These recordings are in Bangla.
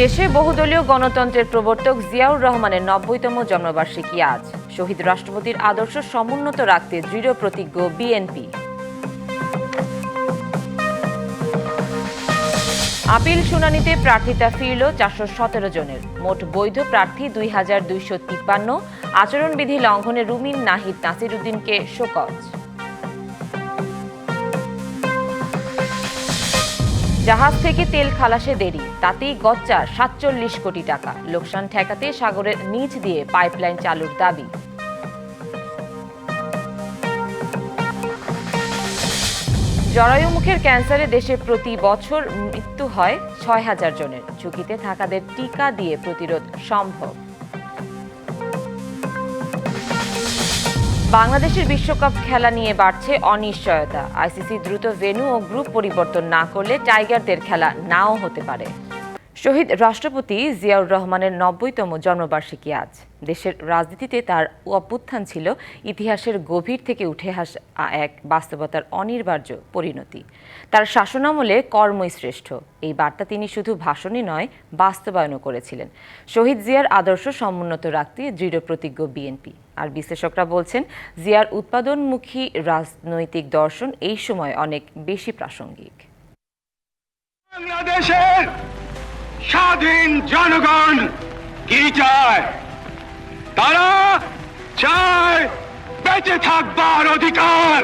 দেশে বহুদলীয় গণতন্ত্রের প্রবর্তক জিয়াউর রহমানের ৯০তম জন্মবার্ষিকী আজ। শহীদ রাষ্ট্রপতির আদর্শ সমুন্নত রাখতে দৃঢ় প্রতিজ্ঞ বিএনপি। আপিল শুনানিতে প্রার্থিতা ফিরল ৪১৭ জনের। মোট বৈধ প্রার্থী ২,২৫৩। আচরণবিধি লঙ্ঘনে রুমিন নাহিদ নাসিরউদ্দিনকে শোকজ। জাহাজ থেকে তেল খালাসে দেরি, তাতেই গচ্চা ৪৭ কোটি টাকা। লোকসান ঠেকাতে সাগরের নিচ দিয়ে পাইপলাইন চালুর দাবি। জরায়ুমুখের ক্যান্সারে দেশে প্রতি বছর মৃত্যু হয় ৬,০০০ জনের। ঝুঁকিতে থাকাদের টিকা দিয়ে প্রতিরোধ সম্ভব। বাংলাদেশের বিশ্বকাপ খেলা নিয়ে বাড়ছে অনিশ্চয়তা। আইসিসি দ্রুত ভেন্যু ও গ্রুপ পরিবর্তন না করলে টাইগারদের খেলা নাও হতে পারে। শহীদ রাষ্ট্রপতি জিয়াউর রহমানের ৯০তম জন্মবার্ষিকী আজ। দেশের রাজনীতিতে তার অভ্যুত্থান ছিল ইতিহাসের গভীর থেকে উঠে আসা এক বাস্তবতার অনিবার্য পরিণতি। তার শাসনামলে কর্মই শ্রেষ্ঠ, এই বার্তা তিনি শুধু ভাষণই নয়, বাস্তবায়নও করেছিলেন। শহীদ জিয়ার আদর্শ সমুন্নত রাখতে দৃঢ় প্রতিজ্ঞ বিএনপি। আর বিশ্লেষকরা বলছেন, জিয়ার উৎপাদনমুখী রাজনৈতিক দর্শন এই সময় অনেক বেশি প্রাসঙ্গিক। বাংলাদেশের স্বাধীন জনগণ কি চায়? তারা চায় বেঁচে থাকবার অধিকার।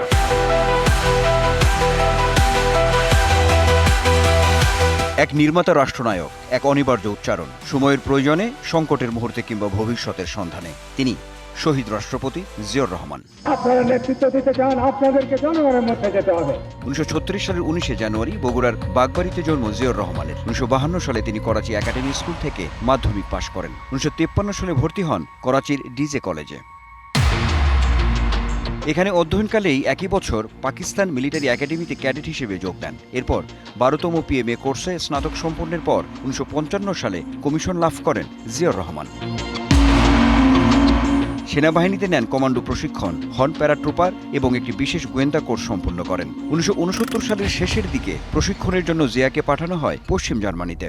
এক নির্মাতা রাষ্ট্রনায়ক, এক অনিবার্য উচ্চারণ, সময়ের প্রয়োজনে, সংকটের মুহূর্তে কিংবা ভবিষ্যতের সন্ধানে। তিনি শহীদ রাষ্ট্রপতি জিয়াউর রহমান। আপনারা নেতৃত্ব দিতে চান, আপনাদেরকে জনগণের মধ্যে যেতে হবে। ১৯৩৬ সালের ১৯শে জানুয়ারি বগুড়ার বাগবাড়িতে জন্ম জিয়াউর রহমানের। ১৯৫২ সালে তিনি করাচি একাডেমি স্কুল থেকে মাধ্যমিক পাশ করেন। ১৯৫৩ সালে ভর্তি হন করাচির ডিজে কলেজে। এখানে অধ্যয়নকালেই একই বছর পাকিস্তান মিলিটারি একাডেমিতে ক্যাডেট হিসেবে যোগ দেন। এরপর ১২তম পিএমএ কোর্সে স্নাতক সম্পন্নের পর ১৯৫৫ সালে কমিশন লাভ করেন জিয়াউর রহমান। সেনাবাহিনীতে নেন কমান্ডো প্রশিক্ষণ, হন প্যারাট্রুপার এবং একটি বিশেষ গোয়েন্দা কোর্স সম্পন্ন করেন। ১৯৬৯ সালের শেষের দিকে প্রশিক্ষণের জন্য জিয়াকে পাঠানো হয় পশ্চিম জার্মানিতে।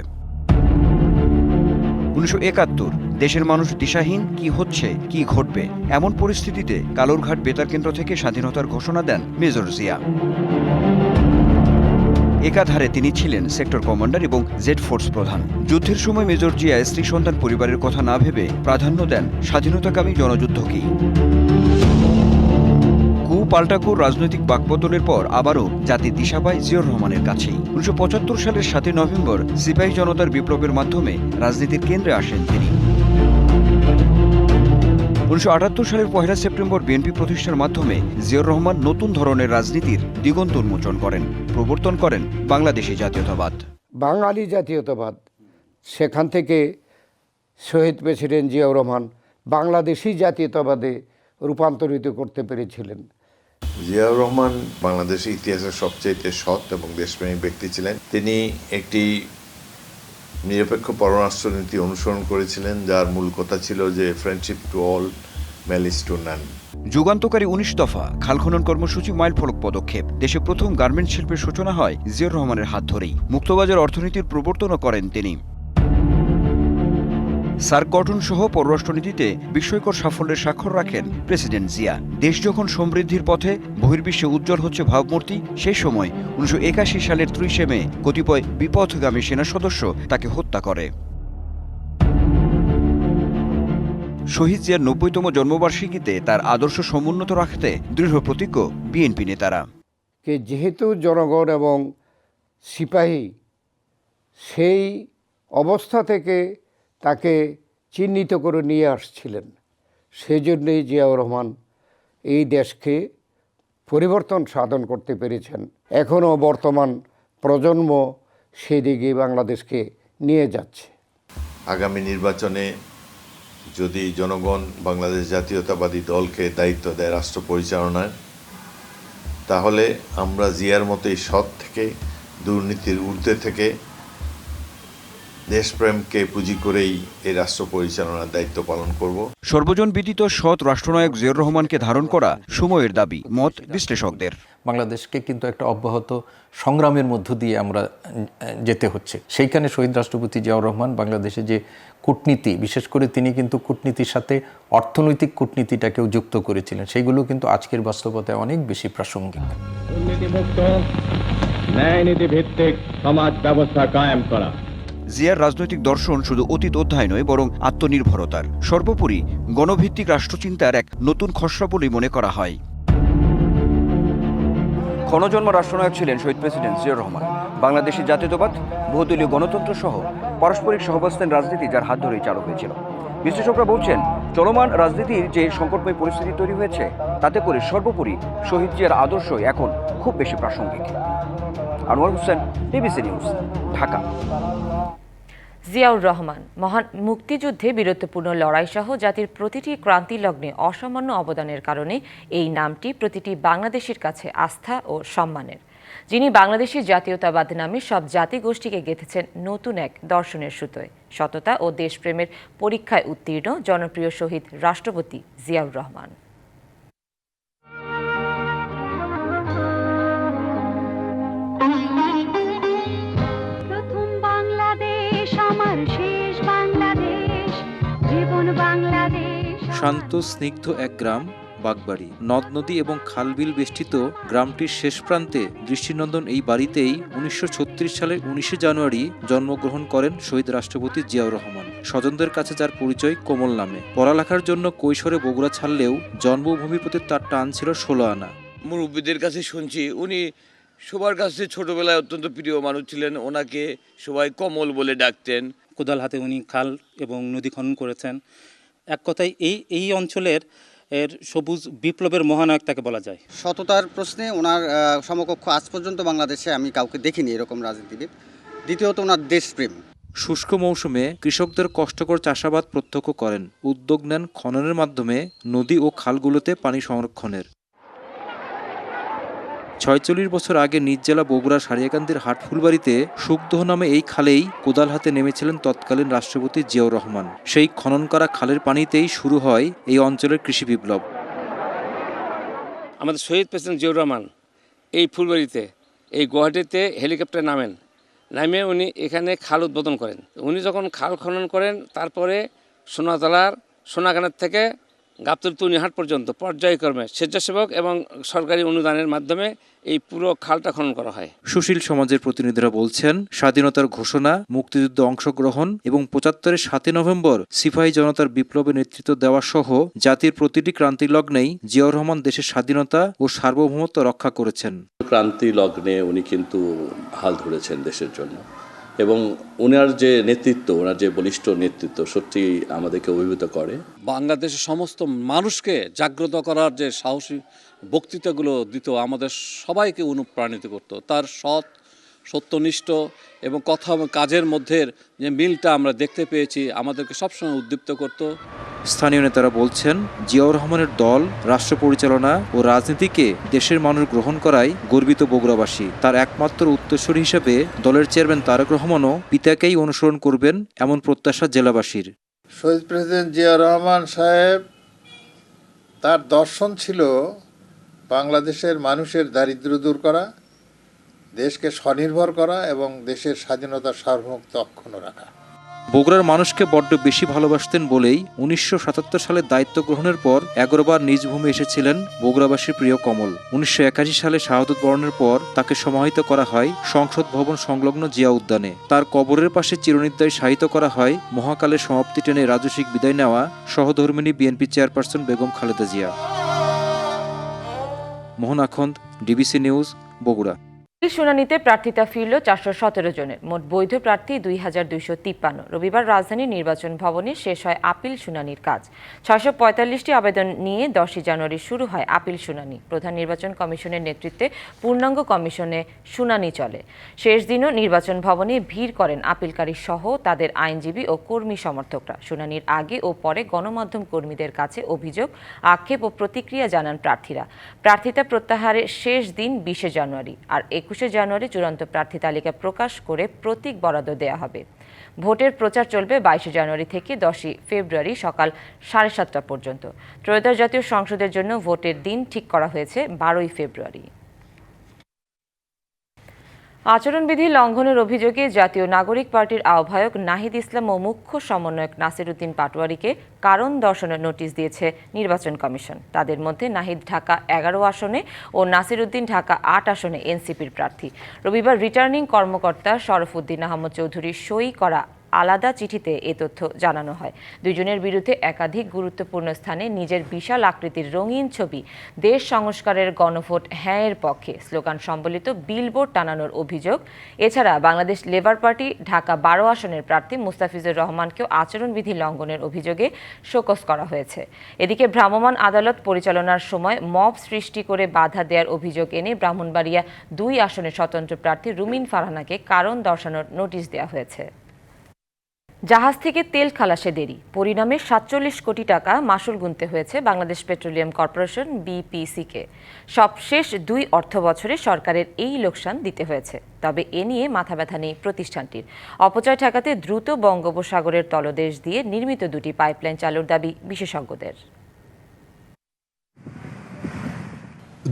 ১৯৭১ দেশের মানুষ দিশাহীন, কি হচ্ছে কি ঘটবে এমন পরিস্থিতিতে কালুরঘাট বেতার কেন্দ্র থেকে স্বাধীনতার ঘোষণা দেন মেজর জিয়া। একাধারে তিনি ছিলেন সেক্টর কমান্ডার এবং জেড ফোর্স প্রধান। যুদ্ধের সময় মেজর জিয়া স্ত্রী সন্তান পরিবারের কথা না ভেবে প্রাধান্য দেন স্বাধীনতাকামী জনযুদ্ধকেই। পাল্টাকুর রাজনৈতিক বাকপতনের পর আবারও জাতির দিশা পায় জিয়াউর রহমানের কাছেই। ১৯৭৫ সালের ৭ই নভেম্বর সিপাহী জনতার বিপ্লবের মাধ্যমে রাজনীতির কেন্দ্রে আসেন তিনি। ১৯৭৮ সালের ১ সেপ্টেম্বর বিএনপি প্রতিষ্ঠার মাধ্যমে জিয়াউর রহমান নতুন ধরনের রাজনীতির দিগন্ত উন্মোচন করেন, প্রবর্তন করেন বাংলাদেশি জাতীয়তাবাদ। বাঙালি জাতীয়তাবাদ, সেখান থেকে শহীদ প্রেসিডেন্ট জিয়াউর রহমান বাংলাদেশি জাতীয়তাবাদে রূপান্তরিত করতে পেরেছিলেন। জিয়াউর রহমান বাংলাদেশের ইতিহাসের সবচেয়ে সৎ এবং দেশপ্রেমিক ব্যক্তি ছিলেন। তিনি একটি নিরপেক্ষ পররাষ্ট্রনীতি অনুসরণ করেছিলেন, যার মূল কথা ছিল যে friendship to all, malice two নান। যুগান্তকারী ১৯ দফা খাল খনন কর্মসূচি মাইলফলক পদক্ষেপ। দেশে প্রথম গার্মেন্টস শিল্পের সূচনা হয় জিয়াউর রহমানের হাত ধরেই। মুক্তবাজার অর্থনীতির প্রবর্তনও করেন তিনি। সার্ক গঠন সহ পররাষ্ট্রনীতিতে বিস্ময়কর সাফল্যের স্বাক্ষর রাখেন প্রেসিডেন্ট জিয়া। দেশ যখন সমৃদ্ধির পথে, বহির্বিশ্বে উজ্জ্বল হচ্ছে ভাবমূর্তি, সেই সময় ১৯৮১ সালের ৩০ মে কতিপয় বিপথগামী সেনা সদস্য তাকে হত্যা করে। শহীদ জিয়ার ৯০তম জন্মবার্ষিকীতে তার আদর্শ সমুন্নত রাখতে দৃঢ় প্রতিজ্ঞ বিএনপি নেতারা। যেহেতু জনগণ এবং সিপাহী সেই অবস্থা থেকে তাকে চিহ্নিত করে নিয়ে আসছিলেন, সেই জন্যই জিয়াউর রহমান এই দেশকে পরিবর্তন সাধন করতে পেরেছেন। এখনও বর্তমান প্রজন্ম সেদিকে বাংলাদেশকে নিয়ে যাচ্ছে। আগামী নির্বাচনে যদি জনগণ বাংলাদেশ জাতীয়তাবাদী দলকে দায়িত্ব দেয় রাষ্ট্র পরিচালনার, তাহলে আমরা জিয়ার মতোই সৎ থেকে, দুর্নীতির ঊর্ধ্বে থেকে দেশপ্রেমকে পুঁজি করেই এই রাষ্ট্র পরিচালনার দায়িত্ব পালন করব। সর্বজন বিদিত সৎ রাষ্ট্রনায়ক জিয়াউর রহমানকে ধারণ করা সময়ের দাবি, মত বিশ্লেষকদের। বাংলাদেশকে কিন্তু একটা অব্যাহত সংগ্রামের মধ্য দিয়ে আমরা যেতে হচ্ছে। সেইখানে শহীদ রাষ্ট্রপতি জিয়াউর রহমান বাংলাদেশে যে কূটনীতি, বিশেষ করে তিনি কিন্তু কূটনীতির সাথে অর্থনৈতিক কূটনীতিটাকেও যুক্ত করেছিলেন, সেইগুলো কিন্তু আজকের বাস্তবতায় অনেক বেশি প্রাসঙ্গিক। দুর্নীতিমুক্ত ন্যায় নীতি ভিত্তিক সমাজ ব্যবস্থা কায়েম করা। জিয়ার রাজনৈতিক দর্শন শুধু অতীত অধ্যায় নয়, বরং আত্মনির্ভরতার, সর্বোপরি গণভিত্তিক রাষ্ট্রচিন্তার এক নতুন খসড়া বলেই মনে করা হয়। ক্ষণজন্ম রাষ্ট্রনায়ক ছিলেন শহীদ প্রেসিডেন্ট জিয়াউর রহমান। বাংলাদেশের জাতীয়তাবাদ, বহুদলীয় গণতন্ত্র সহ পারস্পরিক সহাবস্থান রাজনীতি যার হাত ধরেই চালু হয়েছিল। বিশ্লেষকরা বলছেন, চলমান রাজনীতির যে সংকটময় পরিস্থিতি তৈরি হয়েছে, তাতে করে সর্বোপরি শহীদ জিয়ার আদর্শই এখন খুব বেশি প্রাসঙ্গিক। Anwar Hossain, DBC news, Dhaka. জিয়াউর রহমান মহান মুক্তিযুদ্ধে বীরত্বপূর্ণ লড়াই সহ জাতির প্রতিটি ক্রান্তি লগ্নে অসামান্য অবদানের কারণে এই নামটি প্রতিটি বাংলাদেশির কাছে আস্থা ও সম্মানের। যিনি বাংলাদেশি জাতীয়তাবাদ নামে সব জাতিগোষ্ঠীকে গেঁথেছেন নতুন এক দর্শনের সুতোয়। সততা ও দেশপ্রেমের পরীক্ষায় উত্তীর্ণ জনপ্রিয় শহীদ রাষ্ট্রপতি জিয়াউর রহমান। শান্ত স্নিগ্ধ এক গ্রাম বাগবাড়ি, নদ নদী এবং খালবিল বেষ্টিত গ্রামটির শেষ প্রান্তে দৃষ্টিনন্দন এই বাড়িতেই 1936 সালের 19শে জানুয়ারি জন্মগ্রহণ করেন শহীদ রাষ্ট্রপতি জিয়াউর রহমান। স্বজনদের কাছে যার পরিচয় কোমল নামে। পড়ালেখার জন্য কৈশোরে বগুড়া ছাড়লেও জন্মভূমির প্রতি তার টান ছিল 16 আনা। মুরব্বীদের কাছে শুনছি উনি সবার কাছে ছোটবেলায় অত্যন্ত প্রিয় মানুষ ছিলেন। ওনাকে সবাই কমল বলে ডাকতেন। কোদাল হাতে উনি খাল এবং নদী খনন করেছেন। এক কথায় এই অঞ্চলের সবুজ বিপ্লবের মহানায়ক তাকে বলা যায়। সততার প্রশ্নে ওনার সমকক্ষ আজ পর্যন্ত বাংলাদেশে আমি কাউকে দেখিনি এরকম রাজনীতিবিদ। দ্বিতীয়ত ওনার দেশপ্রেম। শুষ্ক মৌসুমে কৃষকদের কষ্টকর চাষাবাদ প্রত্যক্ষ করেন, উদ্যোগ নেন খননের মাধ্যমে নদী ও খালগুলোতে পানি সংরক্ষণের। 46 বছর আগে নিজ জেলা বগুড়ার সারিয়াকান্দির হাটফুলবাড়িতে সুখদহ নামে এই খালেই কোদাল হাতে নেমেছিলেন তৎকালীন রাষ্ট্রপতি জিয়াউর রহমান। সেই খনন করা খালের পানিতেই শুরু হয় এই অঞ্চলের কৃষি বিপ্লব। আমাদের শহীদ প্রেসিডেন্ট জিয়াউর রহমান এই ফুলবাড়িতে, এই গুয়াহাটিতে হেলিকপ্টারে নামে উনি এখানে খাল উদ্বোধন করেন। উনি যখন খাল খনন করেন, তারপরে সোনাতলার সোনাকানের থেকে গাবতলী তুনিহাট পর্যন্ত পর্যায়ক্রমে স্বেচ্ছাসেবক এবং সরকারি অনুদানের মাধ্যমে এই পুরো খালটা খনন করা হয়। সুশীল সমাজের প্রতিনিধিরা বলছেন, স্বাধীনতার ঘোষণা, মুক্তিযুদ্ধে অংশগ্রহণ এবং 75-এর 7 নভেম্বর সিপাহী জনতার বিপ্লবে নেতৃত্ব দেওয়া সহ জাতির প্রতিটি ক্রান্তি লগ্নেই জিয়াউর রহমান দেশের স্বাধীনতা ও সার্বভৌমত্ব রক্ষা করেছেন। ক্রান্তি লগ্নে উনি কিন্তু হাল ধরেছেন দেশের জন্য, এবং ওনার যে নেতৃত্ব, ওনার যে বলিষ্ঠ নেতৃত্ব সত্যি আমাদেরকে অভিভূত করে। বাংলাদেশের সমস্ত মানুষকে জাগ্রত করার যে সাহসী বক্তৃতাগুলো দিত, আমাদের সবাইকে অনুপ্রাণিত করত। তার সৎ, সত্যনিষ্ঠ এবং কথা এবং কাজের মধ্যে যে মিলটা আমরা দেখতে পেয়েছি, আমাদেরকে সবসময় উদ্দীপ্ত করত। স্থানীয় নেতারা বলছেন, জিয়াউর রহমানের দল, রাষ্ট্র পরিচালনা ও রাজনীতিকে দেশের মানুষ গ্রহণ করায় গর্বিত বগুড়াবাসী। তার একমাত্র উত্তরসূরি হিসেবে দলের চেয়ারম্যান তারেক রহমানও পিতাকেই অনুসরণ করবেন এমন প্রত্যাশা জেলাবাসীর। শহীদ প্রেসিডেন্ট জিয়াউর রহমান সাহেব, তার দর্শন ছিল বাংলাদেশের মানুষের দারিদ্র্য দূর করা, দেশকে স্বনির্ভর করা এবং দেশের স্বাধীনতা সার্বভৌমত্ব অক্ষুণ্ণ রাখা। বগুড়ার মানুষকে বড্ড বেশি ভালোবাসতেন বলেই 1977 সালে দায়িত্ব গ্রহণের পর 11 বার নিজ ভূমি এসেছিলেন বগুড়াবাসীর প্রিয় কমল। 1981 সালে শাহাদত বরণের পর তাকে সমাহিত করা হয় সংসদ ভবন সংলগ্ন জিয়া উদ্যানে। তার কবরের পাশে চিরনিদ্রায় শায়িত করা হয় মহাকালের সমাপ্তি টেনে রাজস্বিক বিদায় নেওয়া সহধর্মিণী বিএনপি চেয়ারপারসন বেগম খালেদা জিয়া। মোহন আখন্দ, ডিবিসি নিউজ, বগুড়া। শুনানিতে প্রার্থিতা ফিরল 417 জনের, মোট বৈধ প্রার্থী 2253। রবিবার রাজধানীর নির্বাচন ভবনে শেষ হয় আপিল শুনানির কাজ। 645টি আবেদন নিয়ে 10 জানুয়ারি শুরু হয় আপিল শুনানি। প্রধান নির্বাচন কমিশনের নেতৃত্বে পূর্ণাঙ্গ কমিশনে শুনানি চলে। শেষ দিনও নির্বাচন ভবনে ভিড় করেন আপিলকারী সহ তাদের আইনজীবী ও কর্মী সমর্থকরা। শুনানির আগে ও পরে গণমাধ্যম কর্মীদের কাছে অভিযোগ, আক্ষেপ ও প্রতিক্রিয়া জানান প্রার্থীরা। প্রার্থিতা প্রত্যাহারের শেষ দিন 20 জানুয়ারি, আর 21 জানুয়ারি চূড়ান্ত প্রার্থী তালিকা প্রকাশ করে প্রতীক বরাদ্দ দেওয়া হবে। ভোটের প্রচার চলবে 22 জানুয়ারি থেকে 10 ফেব্রুয়ারি সকাল 7:30 পর্যন্ত। ত্রয়োদশ জাতীয় সংসদের জন্য ভোটের দিন ঠিক করা হয়েছে 12 ফেব্রুয়ারি। আচরণবিধি লঙ্ঘনের অভিযোগে জাতীয় নাগরিক পার্টির আহ্বায়ক নাহিদ ইসলাম ও মুখ্য সমন্বয়ক নাসির উদ্দিন পাটোয়ারিকে কারণ দর্শানোর নোটিশ দিয়েছে নির্বাচন কমিশন। তাদের মধ্যে নাহিদ ঢাকা 11 আসনে ও নাসির উদ্দিন ঢাকা 8 আসনে এনসিপির প্রার্থী। রবিবার রিটার্নিং কর্মকর্তা শরফুদ্দিন আহমদ চৌধুরীর সই করা আলাদা চিঠিতে এ তথ্য জানানো হয়। দুইজনের বিরুদ্ধে একাধিক গুরুত্বপূর্ণ স্থানে নিজের বিশাল আকৃতির রঙিন ছবি, দেশ সংস্কারের গণভোট হ্যাঁ এর পক্ষে স্লোগান সম্বলিত বিলবোর্ড টানানোর অভিযোগ। এছাড়া বাংলাদেশ লেবার পার্টি ঢাকা 12 আসনের প্রার্থী মুস্তাফিজুর রহমানকেও আচরণবিধি লঙ্ঘনের অভিযোগে শোকজ করা হয়েছে। এদিকে ভ্রাম্যমাণ আদালত পরিচালনার সময় মব সৃষ্টি করে বাধা দেওয়ার অভিযোগ এনে ব্রাহ্মণবাড়িয়া 2 আসনের স্বতন্ত্র প্রার্থী রুমিন ফারহানাকে কারণ দর্শানোর নোটিশ দেওয়া হয়েছে। জাহাজ থেকে তেল খালাসে দেরি, পরিণামে 47 কোটি টাকা মাশুল গুনতে হয়েছে বাংলাদেশ পেট্রোলিয়াম কর্পোরেশন বিপিসিকে। সবশেষ 2 অর্থ বছরে সরকারের এই লোকসান দিতে হয়েছে। তবে এ নিয়ে মাথা ব্যথা নেই প্রতিষ্ঠানটির। অপচয় ঠেকাতে দ্রুত বঙ্গোপসাগরের তলদেশ দিয়ে নির্মিত 2টি পাইপলাইন চালুর দাবি বিশেষজ্ঞদের।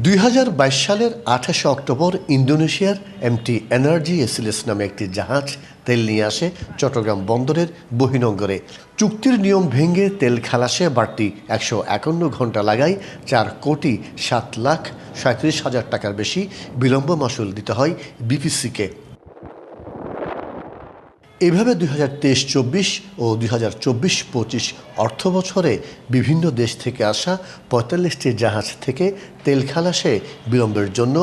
2022 সালের 28 অক্টোবর ইন্দোনেশিয়ার এমটি এনার্জি এসিলেস নামে একটি জাহাজ তেল নিয়ে আসে চট্টগ্রাম বন্দরের বহিনঙ্গরে। চুক্তির নিয়ম ভেঙে তেল খালাসে বাড়তি 151 ঘন্টা লাগায় 4,07,37,000 টাকার বেশি বিলম্ব মাশুল দিতে হয় বিপিসিকে। এভাবে 2023-24 ও 2024-25 অর্থ বছরে বিভিন্ন দেশ থেকে আসা 45টি জাহাজ থেকে তেল খালাসে বিলম্বের জন্য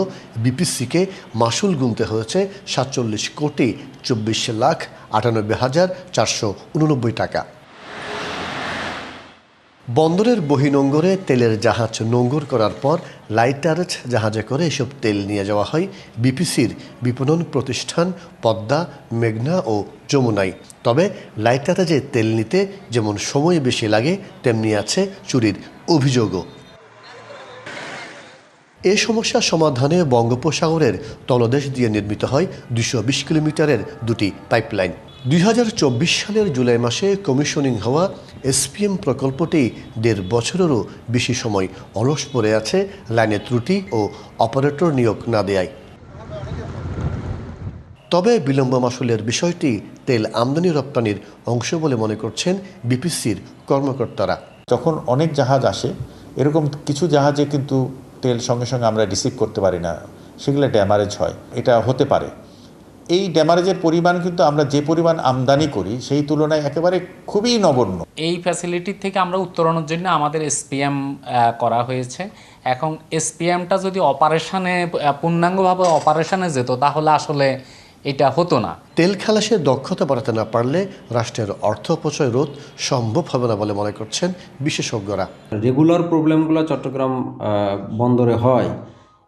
বিপিসিকে মাশুল গুনতে হয়েছে 47,24,98,489 টাকা। বন্দরের বহিনঙ্গরে তেলের জাহাজ নোঙ্গর করার পর লাইটারেজ জাহাজে করে এসব তেল নিয়ে যাওয়া হয় বিপিসির বিপণন প্রতিষ্ঠান পদ্মা, মেঘনা ও যমুনায়। তবে লাইটারেজে তেল নিতে যেমন সময় বেশি লাগে, তেমনি আছে চুরির অভিযোগও। এই সমস্যা সমাধানে বঙ্গোপসাগরের তলদেশ দিয়ে নির্মিত হয় 220 কিলোমিটারের 2টি পাইপলাইন। 2024 সালের জুলাই মাসে কমিশনিং হওয়া এসপিএম প্রকল্পটি 1.5 বছরেরও বেশি সময় অলস পড়ে আছে লাইনের ত্রুটি ও অপারেটর নিয়োগ না দেয়ায়। তবে বিলম্ব মাশুলের বিষয়টি তেল আমদানি রপ্তানির অংশ বলে মনে করছেন বিপিসির কর্মকর্তারা। যখন অনেক জাহাজ আসে, এরকম কিছু জাহাজে কিন্তু তেল সঙ্গে সঙ্গে আমরা রিসিভ করতে পারি না, সেগুলো ড্যামারেজ হয়। এটা হতে পারে। এই ড্যামারেজের পরিমাণ কিন্তু আমরা যে পরিমাণ আমদানি করি সেই তুলনায় একেবারে খুবই নগণ্য। এই ফ্যাসিলিটি থেকে আমরা উত্তরণের জন্য আমাদের এসপিএম করা হয়েছে। এখন এসপিএমটা যদি পূর্ণাঙ্গভাবে অপারেশনে যেত তাহলে আসলে এটা হতো না। তেল খালাসের দক্ষতা বাড়াতে না পারলে রাষ্ট্রের অর্থ অপচয় রোধ সম্ভব হবে না বলে মনে করছেন বিশেষজ্ঞরা। রেগুলার প্রবলেমগুলো চট্টগ্রাম বন্দরে হয়,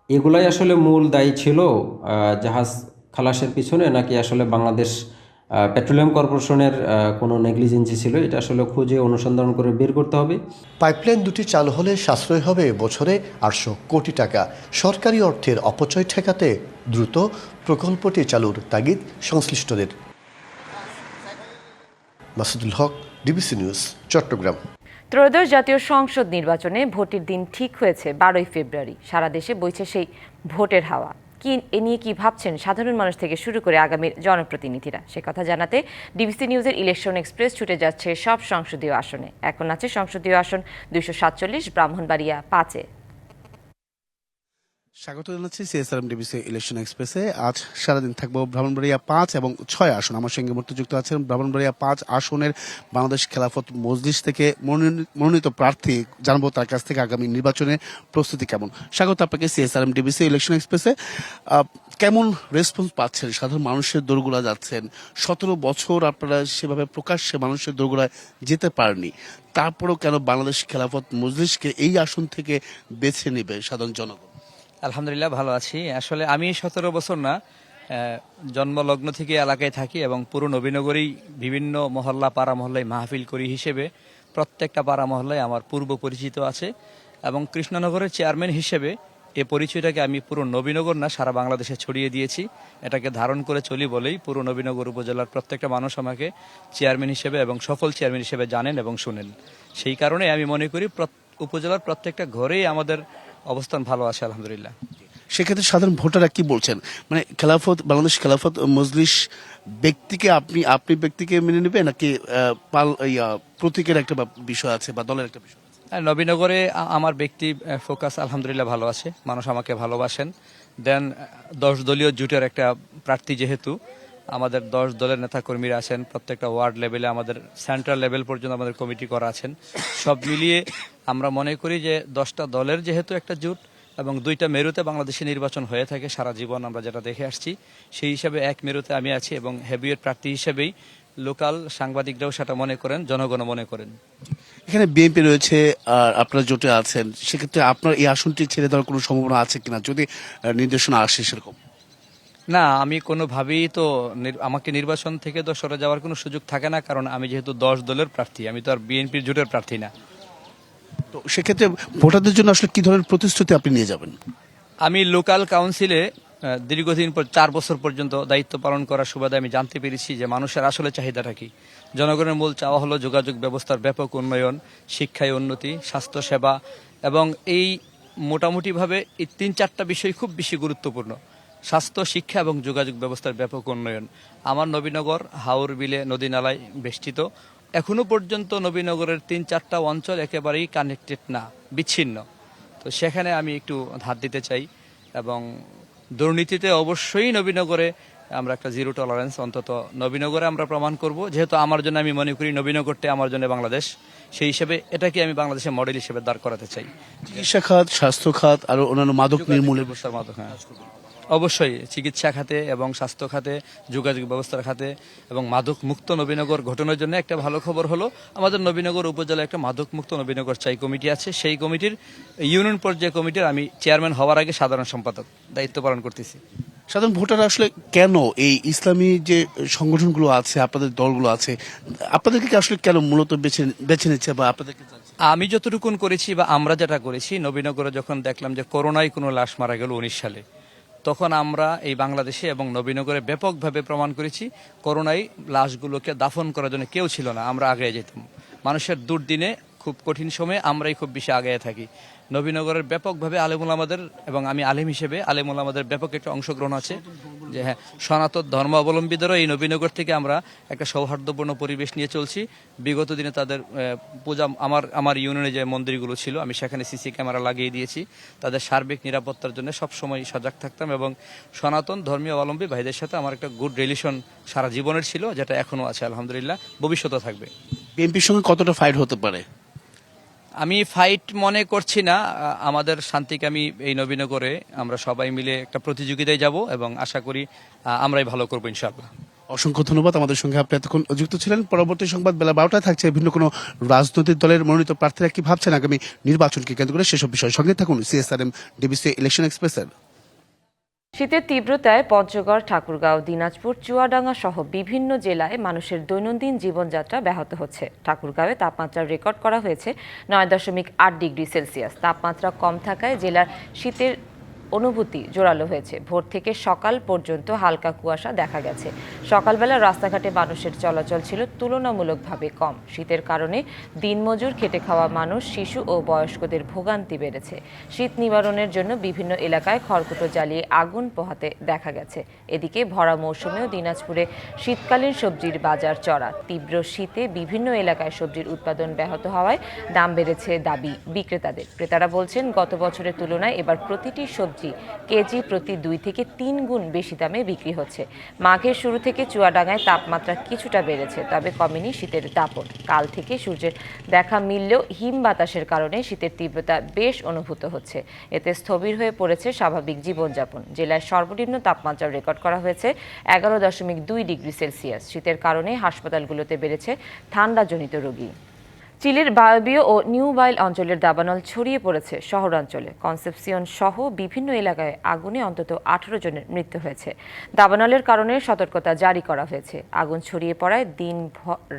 এগুলাই আসলে মূল দায়ী ছিল জাহাজ খালাসের পিছনে, নাকি আসলে বাংলাদেশ পেট্রোলিয়াম কর্পোরেশনের কোনো নেগলিজেন্সি ছিল? এটা আসলে খুঁজে অনুসন্ধান করে বের করতে হবে। পাইপলাইন 2টি চালু হলে সাশ্রয় হবে বছরে 800 কোটি টাকা। সরকারি অর্থের অপচয় ঠেকাতে দ্রুত প্রকল্পটি চালুর তাগিদ সংশ্লিষ্টদের। মাসুদুল হক, ডিবিসি নিউজ, চট্টগ্রাম। ত্রয়োদশ জাতীয় সংসদ নির্বাচনে ভোটের দিন ঠিক হয়েছে 12 ফেব্রুয়ারি। সারা দেশে বইছে সেই ভোটের হাওয়া। এ নিয়ে কি ভাবছেন সাধারণ মানুষ থেকে শুরু করে আগামীর জনপ্রতিনিধিরা, সে কথা জানাতে ডিবিসি নিউজের ইলেকশন এক্সপ্রেস ছুটে যাচ্ছে সব সংসদীয় আসনে। এখন আছে সংসদীয় আসন 247 ব্রাহ্মণবাড়িয়া 5-এ। স্বাগত জানাচ্ছি সিএসআরএম ডিবিসি ইলেকশন এক্সপ্রেসে। আজ সারাদিন থাকবো ব্রাহ্মণবাড়িয়া 5 এবং 6 আসন। আমার সঙ্গে যুক্ত আছেন ব্রাহ্মণবাড়িয়া 5 আসনের বাংলাদেশ খেলাফত মজলিস থেকে মনোনীত প্রার্থী। জানবো তার কাছ থেকে আগামী নির্বাচনে প্রস্তুতি কেমন। স্বাগত আপনাকে সিএসআরএম ডিবিসি ইলেকশন এক্সপ্রেসে। কেমন রেসপন্স পাচ্ছেন? সাধারণ মানুষের দোরগোড়া যাচ্ছেন। 17 বছর আপনারা সেভাবে প্রকাশ্যে মানুষের দোরগোড়ায় যেতে পারেননি, তারপরেও কেন বাংলাদেশ খেলাফত মজলিসকে এই আসন থেকে বেছে নেবে সাধারণ জনগণ? আলহামদুলিল্লাহ ভালো আছি। আসলে আমি 17 বছর না, জন্মলগ্ন থেকে এলাকায় থাকি এবং পুরো নবীনগরেই বিভিন্ন মহল্লা পাড়া মহল্লায় মাহফিল করি হিসেবে প্রত্যেকটা পাড়া মহল্লায় আমার পূর্ব পরিচিত আছে এবং কৃষ্ণনগরের চেয়ারম্যান হিসেবে এই পরিচয়টাকে আমি পুরো নবীনগর না সারা বাংলাদেশে ছড়িয়ে দিয়েছি। এটাকে ধারণ করে চলি বলেই পুরো নবীনগর উপজেলার প্রত্যেকটা মানুষ আমাকে চেয়ারম্যান হিসেবে এবং সফল চেয়ারম্যান হিসেবে জানেন এবং শুনেন। সেই কারণে আমি মনে করি উপজেলার প্রত্যেকটা ঘরেই আমাদের অবস্থান ভালো আছে আলহামদুলিল্লাহ। সেক্ষেত্রে সাধারণ ভোটাররা কি বলছেন, মানে বাংলাদেশ খেলাফত মজলিস ব্যক্তিকে আপনি ব্যক্তিকে মেনে নেবে নাকি প্রতীকের একটা বিষয় আছে বা দলের একটা বিষয়? নবীনগরে আমার ব্যক্তি ফোকাস আলহামদুলিল্লাহ ভালো আছে, মানুষ আমাকে ভালোবাসেন। দেন 10 দলীয় জোটের একটা প্রার্থী, যেহেতু আমাদের 10 দলের নেতাকর্মীরা আছেন, প্রত্যেকটা ওয়ার্ড লেভেলে আমাদের সেন্ট্রাল লেভেল পর্যন্ত আমাদের কমিটি করা আছেন। সব মিলিয়ে আমরা মনে করি যে 10টা দলের যেহেতু একটা জোট এবং 2টা মেরুতে বাংলাদেশে নির্বাচন হয়ে থাকে সারা জীবন আমরা যেটা দেখে আসছি, সেই হিসাবে এক মেরুতে আমি আছি এবং হেভিওয়েট প্রার্থী হিসেবেই লোকাল সাংবাদিকরাও সেটা মনে করেন, জনগণও মনে করেন। এখানে বিএনপি রয়েছে আর আপনারা জোটে আছেন, সেক্ষেত্রে আপনার এই আসনটি ছেড়ে দেওয়ার কোনো সম্ভাবনা আছে কিনা যদি নির্দেশনা আসে সেরকম? না, আমি কোনোভাবেই তো আমাকে নির্বাচন থেকে তো সরে যাওয়ার কোনো সুযোগ থাকে না, কারণ আমি যেহেতু 10 দলের প্রার্থী, আমি তো আর বিএনপির জোটের প্রার্থী না। তো সেক্ষেত্রে ভোটারদের জন্য আসলে কি ধরনের প্রতিশ্রুতি আপনি নিয়ে যাবেন? আমি লোকাল কাউন্সিলে দীর্ঘদিন 4 বছর পর্যন্ত দায়িত্ব পালন করার সুবাদে আমি জানতে পেরেছি যে মানুষের আসলে চাহিদাটা কি। জনগণের মূল চাওয়া হলো যোগাযোগ ব্যবস্থার ব্যাপক উন্নয়ন, শিক্ষায় উন্নতি, স্বাস্থ্যসেবা, এবং এই মোটামুটিভাবে এই 3-4টা বিষয় খুব বেশি গুরুত্বপূর্ণ: স্বাস্থ্য, শিক্ষা এবং যোগাযোগ ব্যবস্থার ব্যাপক উন্নয়ন। আমার নবীনগর হাওর বিলে নদী নালায় বেষ্টিত। এখনো পর্যন্ত নবীনগরের 3-4টা অঞ্চল একেবারেই কানেক্টেড না, বিচ্ছিন্ন। তো সেখানে আমি একটু হাত দিতে চাই, এবং দুর্নীতিতে অবশ্যই নবীনগরে আমরা একটা জিরো টলারেন্স অন্তত নবীনগরে আমরা প্রমাণ করব। যেহেতু আমার জন্য আমি মনে করি নবীনগরটা আমার জন্য বাংলাদেশ, সেই হিসেবে এটাকে আমি বাংলাদেশের মডেল হিসেবে দাঁড় করাতে চাই। চিকিৎসা খাত, স্বাস্থ্য খাত, আরো অন্যান্য মাদক নির্মূলের মাদক, হ্যাঁ অবশ্যই চিকিৎসা খাতে এবং স্বাস্থ্য খাতে, যোগাযোগ ব্যবস্থার খাতে এবং মাদক মুক্ত নবীনগর ঘটনার জন্য একটা ভালো খবর হলো আমাদের নবীনগর উপজেলায় একটা মাদক মুক্ত নবীনগর চাই কমিটি আছে। সেই কমিটির ইউনিয়ন পর্যায়ে কমিটির আমি চেয়ারম্যান হওয়ার আগে সাধারণ সম্পাদক দায়িত্ব পালন করতেছি। সাধারণ ভোটাররা আসলে কেন এই ইসলামী যে সংগঠনগুলো আছে, আপনাদের দলগুলো আছে, আপনাদেরকে আসলে কেন মূলত বেছে নিচ্ছে বা আপনাদেরকে? আমি যতটুকুন করেছি বা আমরা যেটা করেছি, নবীনগরে যখন দেখলাম যে করোনায় কোনো লাশ মারা গেল 19 সালে, তখন আমরা এই বাংলাদেশে এবং নবীনগরে ব্যাপকভাবে প্রমাণ করেছি করোনায় লাশগুলোকে দাফন করার জন্য কেউ ছিল না, আমরা আগে যেতাম। মানুষের দুর্দিনে খুব কঠিন সময়ে আমরাই খুব বেশি আগে থাকি। নবীনগরের ব্যাপকভাবে আলেমুল আমাদের এবং আমি আলেম হিসেবে আলেমুল আমাদের ব্যাপক একটা অংশগ্রহণ আছে, যে হ্যাঁ সনাতন ধর্মাবলম্বীদেরও এই নবীনগর থেকে আমরা একটা সৌহার্দ্যপূর্ণ পরিবেশ নিয়ে চলছি। বিগত দিনে তাদের পূজা, আমার ইউনিয়নে যে মন্দিরগুলো ছিল আমি সেখানে সিসি ক্যামেরা লাগিয়ে দিয়েছি, তাদের সার্বিক নিরাপত্তার জন্য সবসময় সজাগ থাকতাম, এবং সনাতন ধর্মীয় অবলম্বী ভাইদের সাথে আমার একটা গুড রিলেশন সারা জীবনের ছিল, যেটা এখনও আছে আলহামদুলিল্লাহ, ভবিষ্যতে থাকবে। বিএনপির সঙ্গে কতটা ফাইট হতে পারে? আমি ফাইট মনে করছি না। আমাদের শান্তিকামী এই নবীনগরে আমরা সবাই মিলে একটা প্রতিযোগিতায় যাব এবং আশা করি আমরাই ভালো করবো ইনশাআল্লাহ। অসংখ্য ধন্যবাদ। আমাদের সঙ্গে আপনি এতক্ষণ যুক্ত ছিলেন। পরবর্তী সংবাদ বেলা 12টায় থাকছে ভিন্ন কোনো রাজনৈতিক দলের মনোনীত প্রার্থীরা কি ভাবছেন আগামী নির্বাচনকে কেন্দ্র করে, সেসব বিষয়ের সঙ্গে থাকুন CSRM ডিবিসি ইলেকশন এক্সপ্রেসের। শীতের তীব্রতায় পঞ্চগড়, ঠাকুরগাঁও, দিনাজপুর, চুয়াডাঙ্গা সহ বিভিন্ন জেলায় মানুষের দৈনন্দিন জীবনযাত্রা ব্যাহত হচ্ছে। ঠাকুরগাঁওয়ে তাপমাত্রা রেকর্ড করা হয়েছে 9.8 ডিগ্রি সেলসিয়াস। তাপমাত্রা কম থাকায় জেলার শীতের অনুভূতি জোরালো হয়েছে। ভোর থেকে সকাল পর্যন্ত হালকা কুয়াশা দেখা গেছে। সকালবেলা রাস্তাঘাটে মানুষের চলাচল ছিল তুলনামূলকভাবে কম। শীতের কারণে দিনমজুর, খেটে খাওয়া মানুষ, শিশু ও বয়স্কদের ভোগান্তি বেড়েছে। শীত নিবারণের জন্য বিভিন্ন এলাকায় খড়কুটো জ্বালিয়ে আগুন পোহাতে দেখা গেছে। এদিকে ভরা মৌসুমেও দিনাজপুরে শীতকালীন সবজির বাজার চড়া। তীব্র শীতে বিভিন্ন এলাকায় সবজির উৎপাদন ব্যাহত হওয়ায় দাম বেড়েছে দাবি বিক্রেতাদের। ক্রেতারা বলছেন গত বছরের তুলনায় এবার প্রতিটি সবজি কেজি প্রতি 2 থেকে 3 গুণ বেশি দামে বিক্রি হচ্ছে। মাঘের শুরু থেকে চুয়াডাঙ্গায় তাপমাত্রা কিছুটা বেড়েছে, তবে কমেনি শীতের দাপট। কাল থেকে সূর্যের দেখা মিললেও হিম বাতাসের কারণে শীতের তীব্রতা বেশ অনুভূত হচ্ছে। এতে স্থবির হয়ে পড়েছে স্বাভাবিক জীবনযাপন। জেলায় সর্বনিম্ন তাপমাত্রা রেকর্ড করা হয়েছে 11.2 ডিগ্রি সেলসিয়াস। শীতের কারণে হাসপাতালগুলোতে বেড়েছে ঠান্ডাজনিত রোগী। চিলির বায়োবিও ও নিউ বাইল অঞ্চলের দাবানল ছড়িয়ে পড়েছে শহরাঞ্চলে। কনসেপসিয়ন সহ বিভিন্ন এলাকায় আগুনে অন্তত 18 জনের মৃত্যু হয়েছে। দাবানলের কারণে সতর্কতা জারি করা হয়েছে। আগুন ছড়িয়ে পড়ায়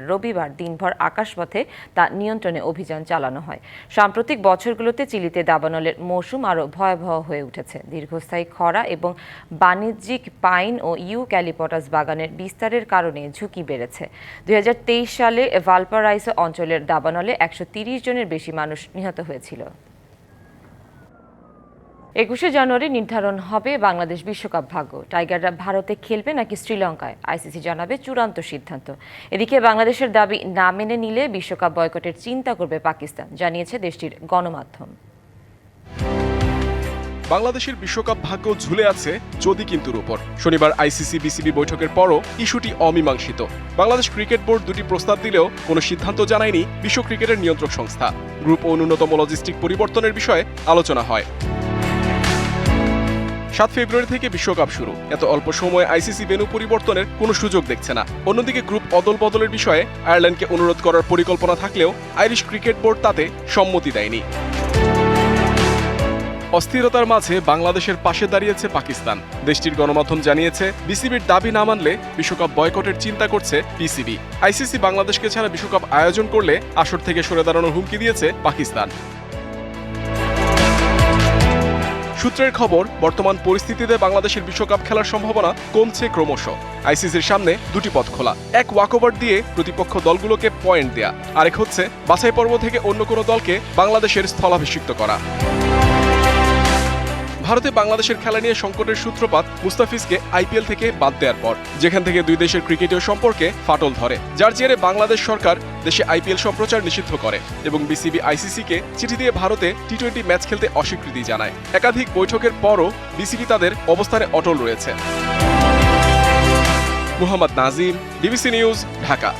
রবিবার দিনভর আকাশপথে তা নিয়ন্ত্রণে অভিযান চালানো হয়। সাম্প্রতিক বছরগুলোতে চিলিতে দাবানলের মৌসুম আরও ভয়াবহ হয়ে উঠেছে। দীর্ঘস্থায়ী খরা এবং বাণিজ্যিক পাইন ও ইউক্যালিপটাস বাগানের বিস্তারের কারণে ঝুঁকি বেড়েছে। 2023 সালে ভালপারাইসো অঞ্চলের দাবানলে 130 জনের বেশি মানুষ নিহত হয়েছিল। 21 জানুয়ারি নির্ধারণ হবে বাংলাদেশ বিশ্বকাপ ভাগ্য। টাইগাররা ভারতে খেলবে নাকি শ্রীলঙ্কায়, আইসিসি জানাবে চূড়ান্ত সিদ্ধান্ত। এদিকে বাংলাদেশের দাবি না মেনে নিলে বিশ্বকাপ বয়কটের চিন্তা করবে পাকিস্তান, জানিয়েছে দেশটির গণমাধ্যম। বাংলাদেশের বিশ্বকাপ ভাগ্য ঝুলে আছে যদি কিন্তুর উপর। শনিবার আইসিসি বিসিবি বৈঠকের পরও ইস্যুটি অমীমাংসিত। বাংলাদেশ ক্রিকেট বোর্ড দুটি প্রস্তাব দিলেও কোনো সিদ্ধান্ত জানায়নি বিশ্ব ক্রিকেটের নিয়ন্ত্রক সংস্থা। গ্রুপ ও ন্যূনতম লজিস্টিক পরিবর্তনের বিষয়ে আলোচনা হয়। 7 ফেব্রুয়ারি থেকে বিশ্বকাপ শুরু। এত অল্প সময়ে আইসিসি ভেন্যু পরিবর্তনের কোনো সুযোগ দেখছে না। অন্যদিকে গ্রুপ অদল বদলের বিষয়ে আয়ারল্যান্ডকে অনুরোধ করার পরিকল্পনা থাকলেও আইরিশ ক্রিকেট বোর্ড তাতে সম্মতি দেয়নি। অস্থিরতার মাঝে বাংলাদেশের পাশে দাঁড়িয়েছে পাকিস্তান। দেশটির গণমাধ্যম জানিয়েছে বিসিবির দাবি না মানলে বিশ্বকাপ বয়কটের চিন্তা করছে পিসিবি। আইসিসি বাংলাদেশকে ছাড়া বিশ্বকাপ আয়োজন করলে আসর থেকে সরে দাঁড়ানোর হুমকি দিয়েছে পাকিস্তান। সূত্রের খবর, বর্তমান পরিস্থিতিতে বাংলাদেশের বিশ্বকাপ খেলার সম্ভাবনা কমছে ক্রমশ। আইসিসির সামনে দুটি পথ খোলা। এক, ওয়াকওভার দিয়ে প্রতিপক্ষ দলগুলোকে পয়েন্ট দেয়া। আরেক হচ্ছে বাছাই পর্ব থেকে অন্য কোনো দলকে বাংলাদেশের স্থলাভিষিক্ত করা। ভারতে বাংলাদেশের খেলা নিয়ে সংকটের সূত্রপাত মুস্তাফিজকে আইপিএল থেকে বাদ দেওয়ার পর, যেখান থেকে দুই দেশের ক্রিকেটীয় সম্পর্কে ফাটল ধরে, যার জেরে বাংলাদেশ সরকার দেশে আইপিএল সম্প্রচার নিষিদ্ধ করে এবং বিসিবি আইসিসিকে চিঠি দিয়ে ভারতে টি-20 ম্যাচ খেলতে অস্বীকৃতি জানায়। একাধিক বৈঠকের পরও বিসিবি তাদের অবস্থানে অটল রয়েছে। Muhammad Nazim, DBC news, Dhaka.